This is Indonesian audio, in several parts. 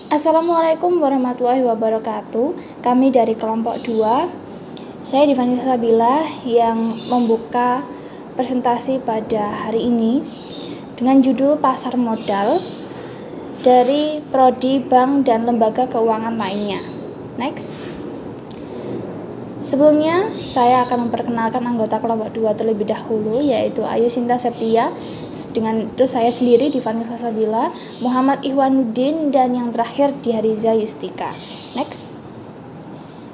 Assalamualaikum warahmatullahi wabarakatuh. Kami dari kelompok 2. Saya Divani Sabila yang membuka presentasi pada hari ini dengan judul Pasar Modal dari Prodi Bank dan Lembaga Keuangan lainnya. Next. Sebelumnya, saya akan memperkenalkan anggota kelompok 2 terlebih dahulu, yaitu Ayu Sinta Septia, dengan itu saya sendiri Divani Sabila, Muhammad Ihwanuddin, dan yang terakhir Diariza Yustika. Next.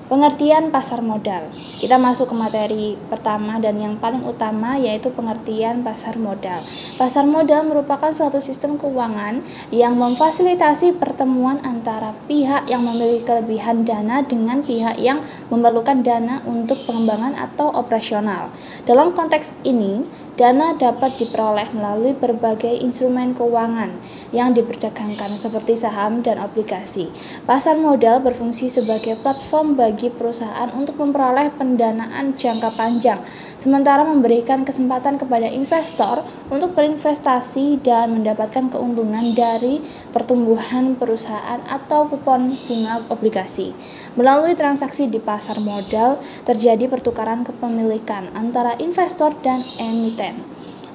Pengertian pasar modal. Kita masuk ke materi pertama dan yang paling utama, yaitu pengertian pasar modal. Pasar modal merupakan suatu sistem keuangan yang memfasilitasi pertemuan antara pihak yang memiliki kelebihan dana dengan pihak yang memerlukan dana untuk pengembangan atau operasional. Dalam konteks ini, dana dapat diperoleh melalui berbagai instrumen keuangan yang diperdagangkan seperti saham dan obligasi. Pasar modal berfungsi sebagai platform bagi perusahaan untuk memperoleh pendanaan jangka panjang, sementara memberikan kesempatan kepada investor untuk berinvestasi dan mendapatkan keuntungan dari pertumbuhan perusahaan atau kupon bunga obligasi. Melalui transaksi di pasar modal, terjadi pertukaran kepemilikan antara investor dan emiten,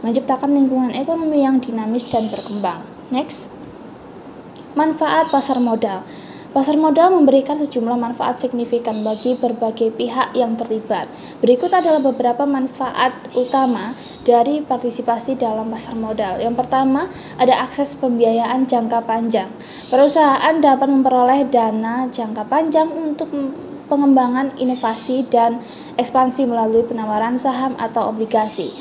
menciptakan lingkungan ekonomi yang dinamis dan berkembang. Next. Manfaat pasar modal. Pasar modal memberikan sejumlah manfaat signifikan bagi berbagai pihak yang terlibat. Berikut adalah beberapa manfaat utama dari partisipasi dalam pasar modal. Yang pertama, ada akses pembiayaan jangka panjang. Perusahaan dapat memperoleh dana jangka panjang untuk pengembangan inovasi dan ekspansi melalui penawaran saham atau obligasi.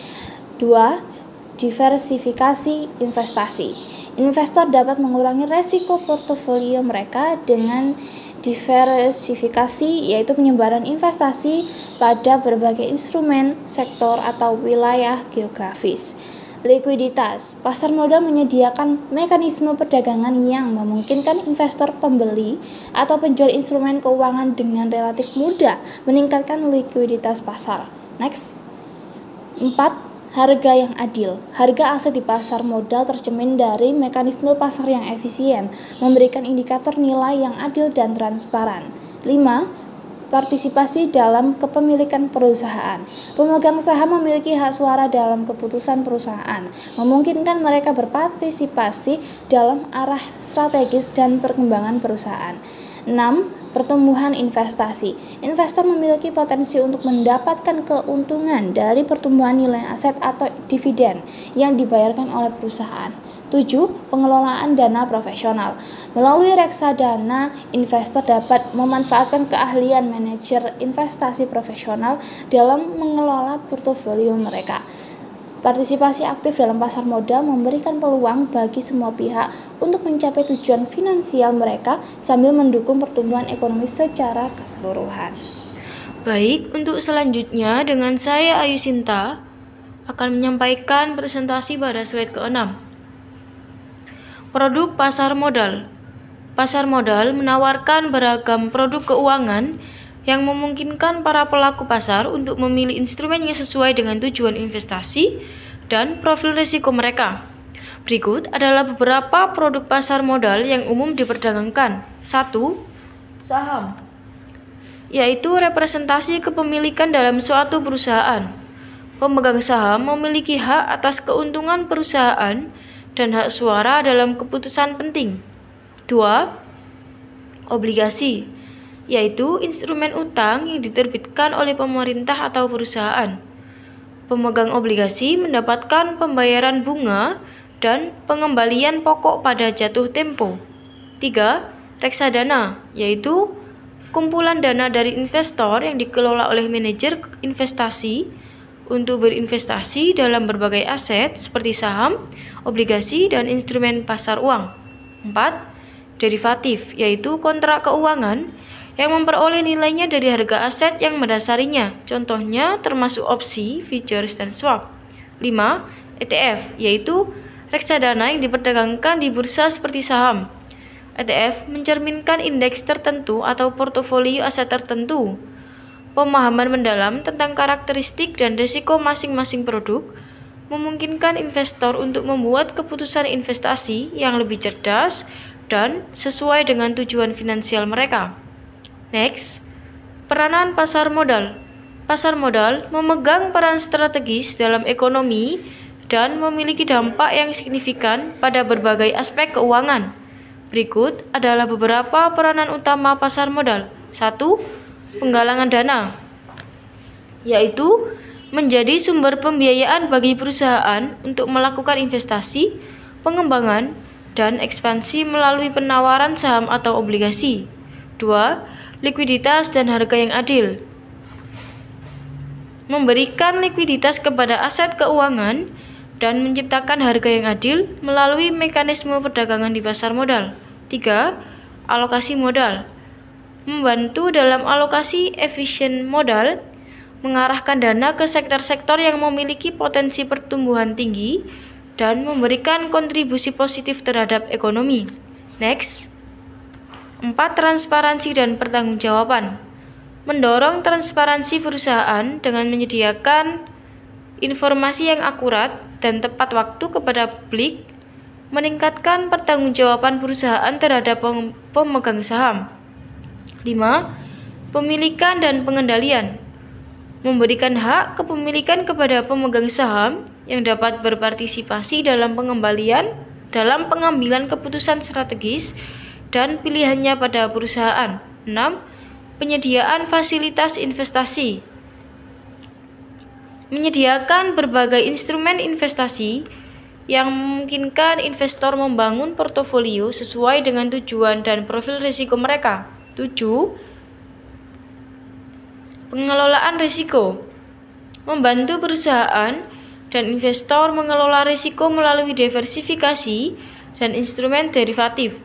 2. Diversifikasi investasi. Investor dapat mengurangi resiko portofolio mereka dengan diversifikasi, yaitu penyebaran investasi pada berbagai instrumen, sektor, atau wilayah geografis. Likuiditas. Pasar modal menyediakan mekanisme perdagangan yang memungkinkan investor pembeli atau penjual instrumen keuangan dengan relatif mudah meningkatkan likuiditas pasar. Next. 4. Harga yang adil. Harga aset di pasar modal tercermin dari mekanisme pasar yang efisien, memberikan indikator nilai yang adil dan transparan. 5. Partisipasi dalam kepemilikan perusahaan. Pemegang saham memiliki hak suara dalam keputusan perusahaan, memungkinkan mereka berpartisipasi dalam arah strategis dan perkembangan perusahaan. 6. Pertumbuhan investasi. Investor memiliki potensi untuk mendapatkan keuntungan dari pertumbuhan nilai aset atau dividen yang dibayarkan oleh perusahaan. 7. Pengelolaan dana profesional. Melalui reksadana, investor dapat memanfaatkan keahlian manajer investasi profesional dalam mengelola portofolio mereka. Partisipasi aktif dalam pasar modal memberikan peluang bagi semua pihak untuk mencapai tujuan finansial mereka sambil mendukung pertumbuhan ekonomi secara keseluruhan. Baik, untuk selanjutnya dengan saya Ayu Sinta akan menyampaikan presentasi pada slide ke-6. Produk pasar modal. Pasar modal menawarkan beragam produk keuangan yang memungkinkan para pelaku pasar untuk memilih instrumen yang sesuai dengan tujuan investasi dan profil risiko mereka. Berikut adalah beberapa produk pasar modal yang umum diperdagangkan. 1. Saham, yaitu representasi kepemilikan dalam suatu perusahaan. Pemegang saham memiliki hak atas keuntungan perusahaan dan hak suara dalam keputusan penting. 2. Obligasi, yaitu instrumen utang yang diterbitkan oleh pemerintah atau perusahaan. Pemegang obligasi mendapatkan pembayaran bunga dan pengembalian pokok pada jatuh tempo. 3. Reksadana, yaitu kumpulan dana dari investor yang dikelola oleh manajer investasi untuk berinvestasi dalam berbagai aset seperti saham, obligasi, dan instrumen pasar uang. 4. Derivatif, yaitu kontrak keuangan yang memperoleh nilainya dari harga aset yang mendasarinya, contohnya termasuk opsi, futures, dan swap. 5. ETF, yaitu reksadana yang diperdagangkan di bursa seperti saham. ETF mencerminkan indeks tertentu atau portofolio aset tertentu. Pemahaman mendalam tentang karakteristik dan risiko masing-masing produk memungkinkan investor untuk membuat keputusan investasi yang lebih cerdas dan sesuai dengan tujuan finansial mereka. Next, peranan pasar modal. Pasar modal memegang peran strategis dalam ekonomi dan memiliki dampak yang signifikan pada berbagai aspek keuangan. Berikut adalah beberapa peranan utama pasar modal. 1. Penggalangan dana, yaitu menjadi sumber pembiayaan bagi perusahaan untuk melakukan investasi, pengembangan, dan ekspansi melalui penawaran saham atau obligasi. 2. Likuiditas dan harga yang adil, memberikan likuiditas kepada aset keuangan dan menciptakan harga yang adil melalui mekanisme perdagangan di pasar modal. 3. Alokasi modal, membantu dalam alokasi efisien modal, mengarahkan dana ke sektor-sektor yang memiliki potensi pertumbuhan tinggi dan memberikan kontribusi positif terhadap ekonomi. Next, 4. Transparansi dan pertanggungjawaban, mendorong transparansi perusahaan dengan menyediakan informasi yang akurat dan tepat waktu kepada publik, meningkatkan pertanggungjawaban perusahaan terhadap pemegang saham. 5. Pemilikan dan pengendalian, memberikan hak kepemilikan kepada pemegang saham yang dapat berpartisipasi dalam pengambilan keputusan strategis dan pilihannya pada perusahaan. 6. Penyediaan fasilitas investasi, menyediakan berbagai instrumen investasi yang memungkinkan investor membangun portofolio sesuai dengan tujuan dan profil risiko mereka. 7. Pengelolaan risiko, membantu perusahaan dan investor mengelola risiko melalui diversifikasi dan instrumen derivatif.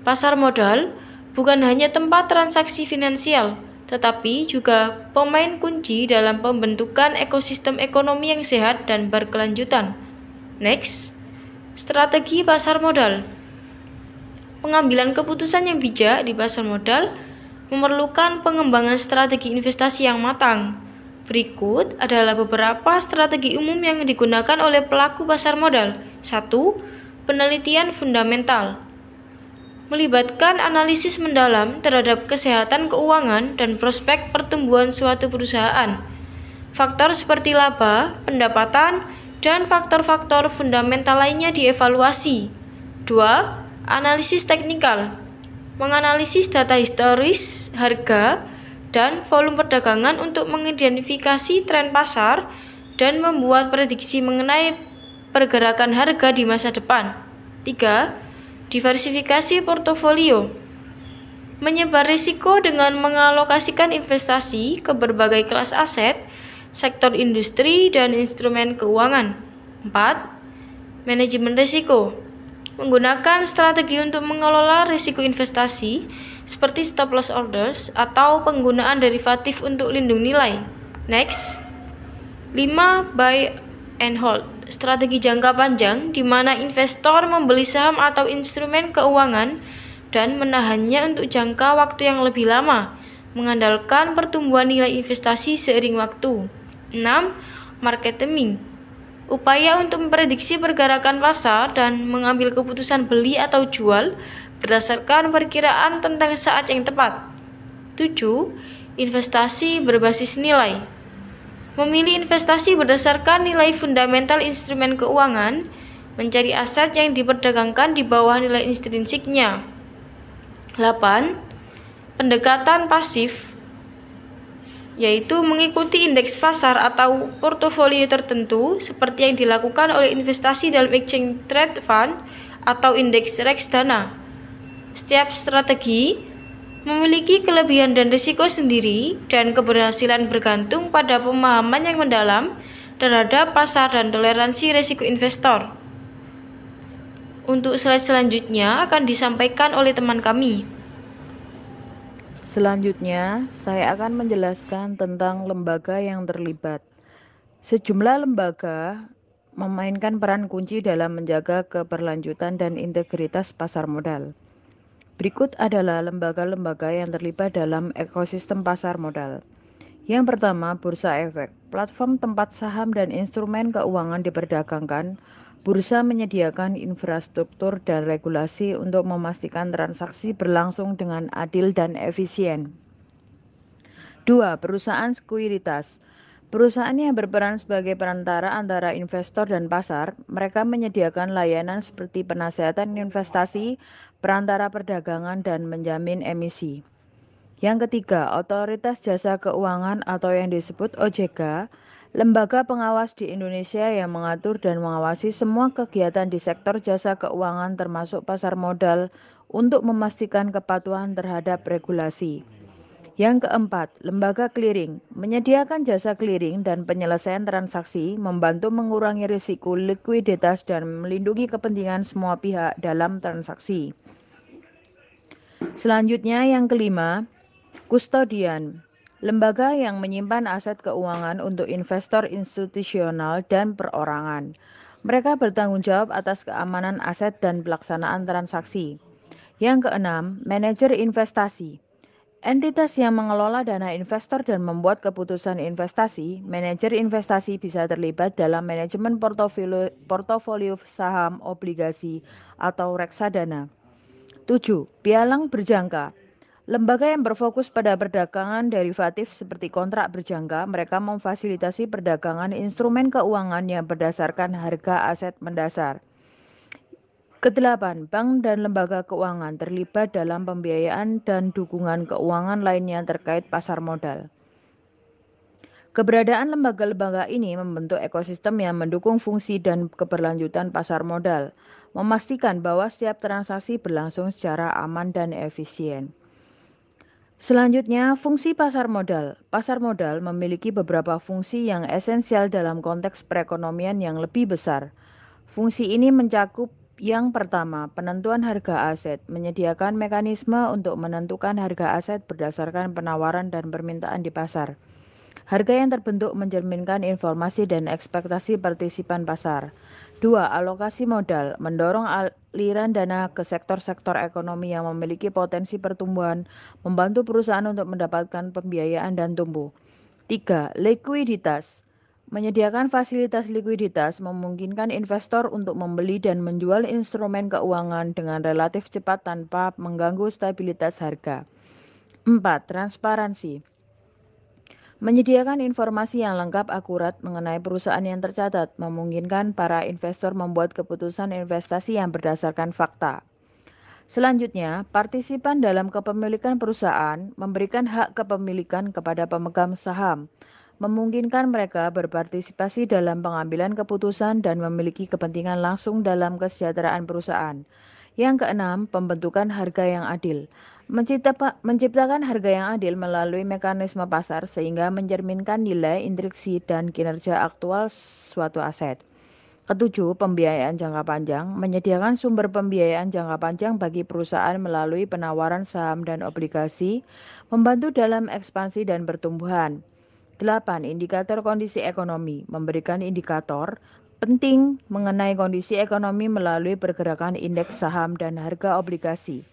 Pasar modal bukan hanya tempat transaksi finansial, tetapi juga pemain kunci dalam pembentukan ekosistem ekonomi yang sehat dan berkelanjutan. Next, strategi pasar modal. Pengambilan keputusan yang bijak di pasar modal memerlukan pengembangan strategi investasi yang matang. Berikut adalah beberapa strategi umum yang digunakan oleh pelaku pasar modal. 1. Penelitian fundamental, melibatkan analisis mendalam terhadap kesehatan keuangan dan prospek pertumbuhan suatu perusahaan. Faktor seperti laba, pendapatan, dan faktor-faktor fundamental lainnya dievaluasi. 2. Analisis teknikal, menganalisis data historis harga dan volume perdagangan untuk mengidentifikasi tren pasar dan membuat prediksi mengenai pergerakan harga di masa depan. 3. Diversifikasi portofolio, menyebar risiko dengan mengalokasikan investasi ke berbagai kelas aset, sektor industri, dan instrumen keuangan. 4. Manajemen risiko, menggunakan strategi untuk mengelola risiko investasi seperti stop loss orders atau penggunaan derivatif untuk lindung nilai. Next, 5. Buy and hold, strategi jangka panjang di mana investor membeli saham atau instrumen keuangan dan menahannya untuk jangka waktu yang lebih lama, mengandalkan pertumbuhan nilai investasi seiring waktu. 6. Market timing, upaya untuk memprediksi pergerakan pasar dan mengambil keputusan beli atau jual berdasarkan perkiraan tentang saat yang tepat. 7. Investasi berbasis nilai, memilih investasi berdasarkan nilai fundamental instrumen keuangan, mencari aset yang diperdagangkan di bawah nilai intrinsiknya. 8. Pendekatan pasif, yaitu mengikuti indeks pasar atau portofolio tertentu seperti yang dilakukan oleh investasi dalam exchange trade fund atau indeks reksadana. Setiap strategi memiliki kelebihan dan risiko sendiri dan keberhasilan bergantung pada pemahaman yang mendalam terhadap pasar dan toleransi risiko investor. Untuk slide selanjutnya akan disampaikan oleh teman kami. Selanjutnya, saya akan menjelaskan tentang lembaga yang terlibat. Sejumlah lembaga memainkan peran kunci dalam menjaga keberlanjutan dan integritas pasar modal. Berikut adalah lembaga-lembaga yang terlibat dalam ekosistem pasar modal. Yang pertama, Bursa Efek, platform tempat saham dan instrumen keuangan diperdagangkan Bursa menyediakan infrastruktur dan regulasi untuk memastikan transaksi berlangsung dengan adil dan efisien. 2. Perusahaan sekuritas. Perusahaan yang berperan sebagai perantara antara investor dan pasar, mereka menyediakan layanan seperti penasihatan investasi, perantara perdagangan, dan menjamin emisi. Yang ketiga, Otoritas Jasa Keuangan atau yang disebut OJK, lembaga pengawas di Indonesia yang mengatur dan mengawasi semua kegiatan di sektor jasa keuangan termasuk pasar modal untuk memastikan kepatuhan terhadap regulasi. Yang keempat, lembaga clearing menyediakan jasa clearing dan penyelesaian transaksi, membantu mengurangi risiko likuiditas dan melindungi kepentingan semua pihak dalam transaksi. Selanjutnya yang kelima, kustodian, lembaga yang menyimpan aset keuangan untuk investor institusional dan perorangan. Mereka bertanggung jawab atas keamanan aset dan pelaksanaan transaksi. Yang keenam, manajer investasi. Entitas yang mengelola dana investor dan membuat keputusan investasi, manajer investasi bisa terlibat dalam manajemen portofolio saham, obligasi, atau reksadana. 7. Pialang berjangka. Lembaga yang berfokus pada perdagangan derivatif seperti kontrak berjangka, mereka memfasilitasi perdagangan instrumen keuangan yang berdasarkan harga aset mendasar. Kedelapan, bank dan lembaga keuangan terlibat dalam pembiayaan dan dukungan keuangan lainnya terkait pasar modal. Keberadaan lembaga-lembaga ini membentuk ekosistem yang mendukung fungsi dan keberlanjutan pasar modal, memastikan bahwa setiap transaksi berlangsung secara aman dan efisien. Selanjutnya, fungsi pasar modal. Pasar modal memiliki beberapa fungsi yang esensial dalam konteks perekonomian yang lebih besar. Fungsi ini mencakup yang pertama, penentuan harga aset, menyediakan mekanisme untuk menentukan harga aset berdasarkan penawaran dan permintaan di pasar. Harga yang terbentuk mencerminkan informasi dan ekspektasi partisipan pasar. 2. Alokasi modal, mendorong aliran dana ke sektor-sektor ekonomi yang memiliki potensi pertumbuhan, membantu perusahaan untuk mendapatkan pembiayaan dan tumbuh. 3. Likuiditas, menyediakan fasilitas likuiditas memungkinkan investor untuk membeli dan menjual instrumen keuangan dengan relatif cepat tanpa mengganggu stabilitas harga. 4. Transparansi, menyediakan informasi yang lengkap akurat mengenai perusahaan yang tercatat, memungkinkan para investor membuat keputusan investasi yang berdasarkan fakta. Selanjutnya, partisipan dalam kepemilikan perusahaan memberikan hak kepemilikan kepada pemegang saham, memungkinkan mereka berpartisipasi dalam pengambilan keputusan dan memiliki kepentingan langsung dalam kesejahteraan perusahaan. Yang keenam, pembentukan harga yang adil. Menciptakan harga yang adil melalui mekanisme pasar sehingga mencerminkan nilai intriksi dan kinerja aktual suatu aset. Ketujuh, pembiayaan jangka panjang, menyediakan sumber pembiayaan jangka panjang bagi perusahaan melalui penawaran saham dan obligasi, membantu dalam ekspansi dan pertumbuhan. 8. Indikator kondisi ekonomi, memberikan indikator penting mengenai kondisi ekonomi melalui pergerakan indeks saham dan harga obligasi.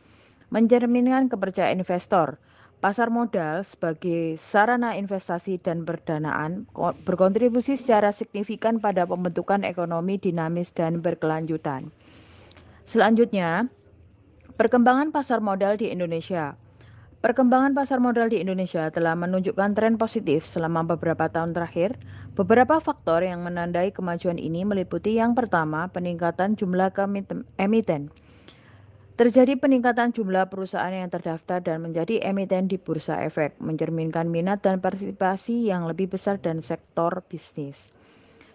Mencerminkan kepercayaan investor. Pasar modal sebagai sarana investasi dan perdanaan berkontribusi secara signifikan pada pembentukan ekonomi dinamis dan berkelanjutan. Selanjutnya, perkembangan pasar modal di Indonesia. Perkembangan pasar modal di Indonesia telah menunjukkan tren positif selama beberapa tahun terakhir. Beberapa faktor yang menandai kemajuan ini meliputi yang pertama, peningkatan jumlah emiten. Terjadi peningkatan jumlah perusahaan yang terdaftar dan menjadi emiten di bursa efek, mencerminkan minat dan partisipasi yang lebih besar dan sektor bisnis.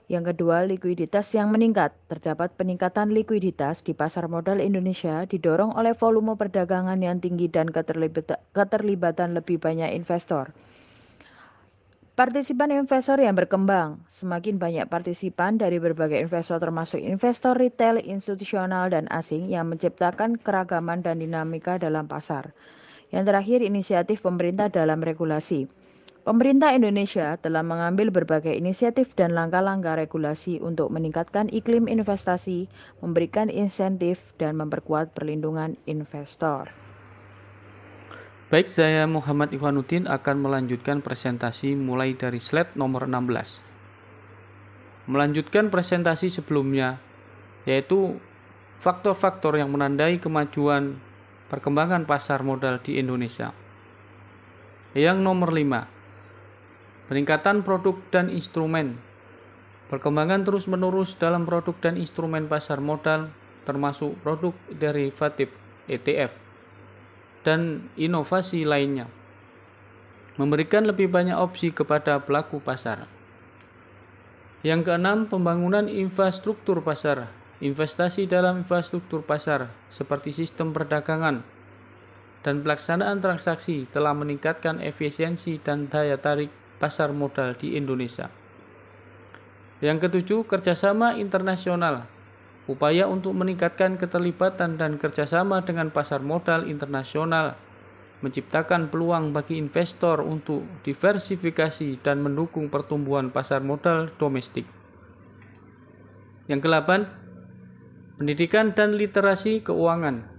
Yang kedua, likuiditas yang meningkat. Terdapat peningkatan likuiditas di pasar modal Indonesia didorong oleh volume perdagangan yang tinggi dan keterlibatan lebih banyak investor. Partisipan investor yang berkembang. Semakin banyak partisipan dari berbagai investor termasuk investor retail, institusional, dan asing yang menciptakan keragaman dan dinamika dalam pasar. Yang terakhir, inisiatif pemerintah dalam regulasi. Pemerintah Indonesia telah mengambil berbagai inisiatif dan langkah-langkah regulasi untuk meningkatkan iklim investasi, memberikan insentif, dan memperkuat perlindungan investor. Baik, saya Muhammad Ihwanuddin akan melanjutkan presentasi mulai dari slide nomor 16. Melanjutkan presentasi sebelumnya, yaitu faktor-faktor yang menandai kemajuan perkembangan pasar modal di Indonesia. Yang nomor 5, peningkatan produk dan instrumen. Perkembangan terus-menerus dalam produk dan instrumen pasar modal, termasuk produk derivatif ETF dan inovasi lainnya, memberikan lebih banyak opsi kepada pelaku pasar. Yang keenam, pembangunan infrastruktur pasar. Investasi dalam infrastruktur pasar seperti sistem perdagangan dan pelaksanaan transaksi telah meningkatkan efisiensi dan daya tarik pasar modal di Indonesia. Yang ketujuh, kerjasama internasional. Upaya untuk meningkatkan keterlibatan dan kerjasama dengan pasar modal internasional menciptakan peluang bagi investor untuk diversifikasi dan mendukung pertumbuhan pasar modal domestik. Yang ke-8, pendidikan dan literasi keuangan.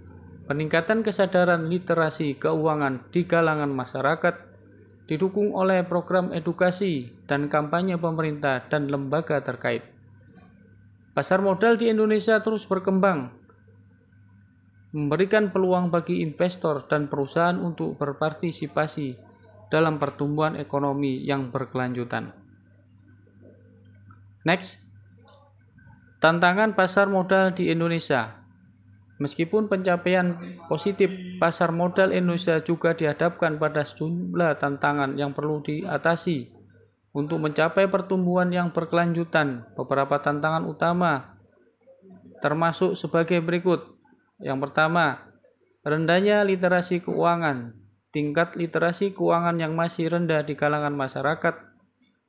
Peningkatan kesadaran literasi keuangan di kalangan masyarakat didukung oleh program edukasi dan kampanye pemerintah dan lembaga terkait. Pasar modal di Indonesia terus berkembang, memberikan peluang bagi investor dan perusahaan untuk berpartisipasi dalam pertumbuhan ekonomi yang berkelanjutan. Next, tantangan pasar modal di Indonesia. Meskipun pencapaian positif pasar modal Indonesia juga dihadapkan pada sejumlah tantangan yang perlu diatasi untuk mencapai pertumbuhan yang berkelanjutan. Beberapa tantangan utama termasuk sebagai berikut. Yang pertama, rendahnya literasi keuangan. Tingkat literasi keuangan yang masih rendah di kalangan masyarakat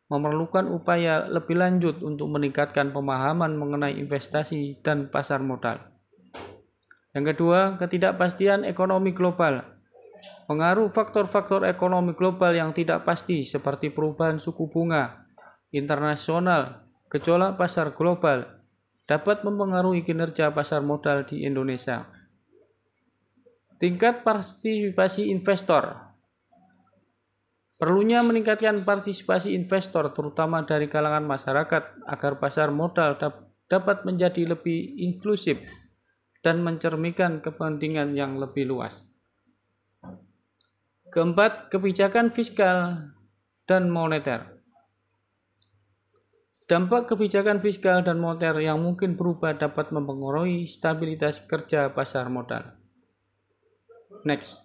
memerlukan upaya lebih lanjut untuk meningkatkan pemahaman mengenai investasi dan pasar modal. Yang kedua, ketidakpastian ekonomi global. Pengaruh faktor-faktor ekonomi global yang tidak pasti seperti perubahan suku bunga internasional, gejolak pasar global dapat mempengaruhi kinerja pasar modal di Indonesia. Tingkat partisipasi investor. Perlunya meningkatkan partisipasi investor terutama dari kalangan masyarakat agar pasar modal dapat menjadi lebih inklusif dan mencerminkan kepentingan yang lebih luas. Keempat, kebijakan fiskal dan moneter. Dampak kebijakan fiskal dan moneter yang mungkin berubah dapat mempengaruhi stabilitas kerja pasar modal. Next.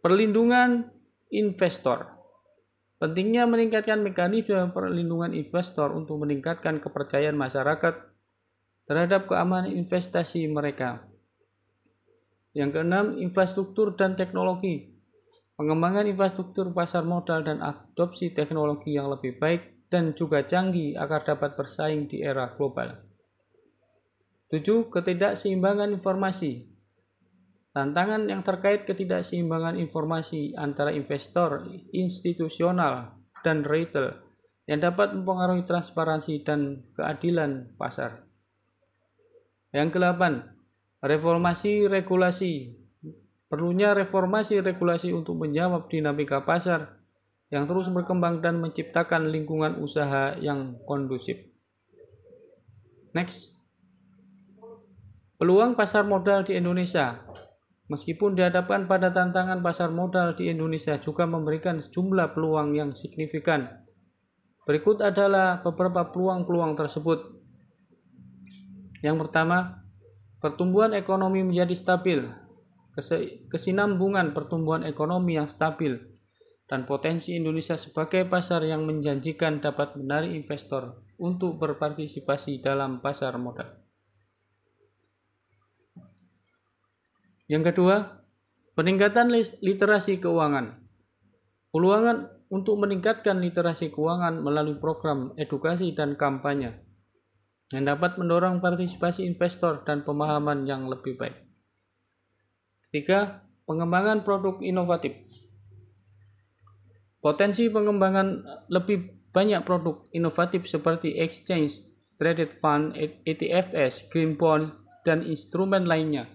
Perlindungan investor. Pentingnya meningkatkan mekanisme perlindungan investor untuk meningkatkan kepercayaan masyarakat terhadap keamanan investasi mereka. Yang keenam, infrastruktur dan teknologi. Pengembangan infrastruktur pasar modal dan adopsi teknologi yang lebih baik dan juga canggih agar dapat bersaing di era global. 7. Ketidakseimbangan informasi. Tantangan yang terkait ketidakseimbangan informasi antara investor, institusional, dan retail yang dapat mempengaruhi transparansi dan keadilan pasar. Yang ke-8, reformasi regulasi. Perlunya reformasi regulasi untuk menjawab dinamika pasar yang terus berkembang dan menciptakan lingkungan usaha yang kondusif. Next. Peluang pasar modal di Indonesia. Meskipun dihadapkan pada tantangan, pasar modal di Indonesia juga memberikan sejumlah peluang yang signifikan. Berikut adalah beberapa peluang-peluang tersebut. Yang pertama, pertumbuhan ekonomi menjadi stabil. Kesinambungan pertumbuhan ekonomi yang stabil dan potensi Indonesia sebagai pasar yang menjanjikan dapat menarik investor untuk berpartisipasi dalam pasar modal. Yang kedua, peningkatan literasi keuangan. Peluang untuk meningkatkan literasi keuangan melalui program edukasi dan kampanye yang dapat mendorong partisipasi investor dan pemahaman yang lebih baik. Ketiga, pengembangan produk inovatif. Potensi pengembangan lebih banyak produk inovatif seperti exchange, traded fund, ETFs, green bond, dan instrumen lainnya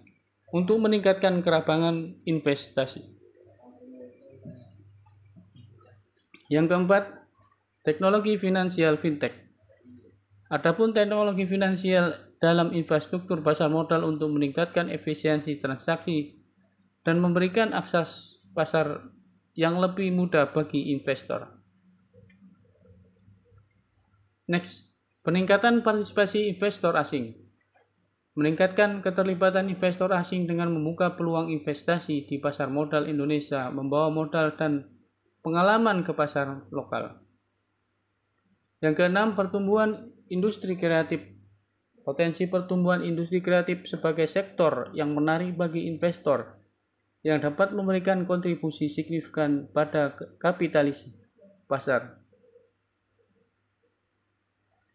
untuk meningkatkan kerabangan investasi. Yang keempat, teknologi finansial fintech. Adapun teknologi finansial dalam infrastruktur pasar modal untuk meningkatkan efisiensi transaksi dan memberikan akses pasar yang lebih mudah bagi investor. Next, peningkatan partisipasi investor asing. Meningkatkan keterlibatan investor asing dengan membuka peluang investasi di pasar modal Indonesia, membawa modal dan pengalaman ke pasar lokal. Yang keenam, pertumbuhan industri kreatif. Potensi pertumbuhan industri kreatif sebagai sektor yang menarik bagi investor yang dapat memberikan kontribusi signifikan pada kapitalisasi pasar.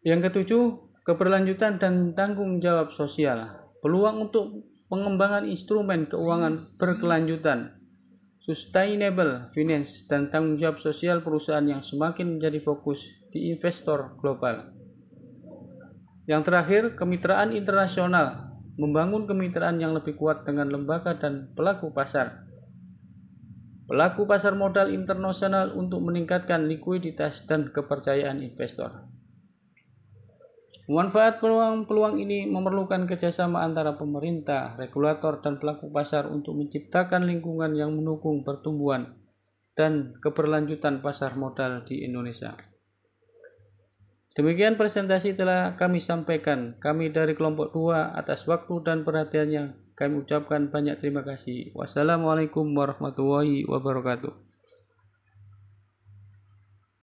Yang ketujuh, keberlanjutan dan tanggung jawab sosial. Peluang untuk pengembangan instrumen keuangan berkelanjutan, sustainable finance, dan tanggung jawab sosial perusahaan yang semakin menjadi fokus di investor global. Yang terakhir, kemitraan internasional. Membangun kemitraan yang lebih kuat dengan lembaga dan pelaku pasar. Pelaku pasar modal internasional untuk meningkatkan likuiditas dan kepercayaan investor. Memanfaat peluang-peluang ini memerlukan kerjasama antara pemerintah, regulator, dan pelaku pasar untuk menciptakan lingkungan yang mendukung pertumbuhan dan keberlanjutan pasar modal di Indonesia. Demikian presentasi telah kami sampaikan. Kami dari kelompok 2 atas waktu dan perhatiannya kami ucapkan banyak terima kasih. Wassalamualaikum warahmatullahi wabarakatuh.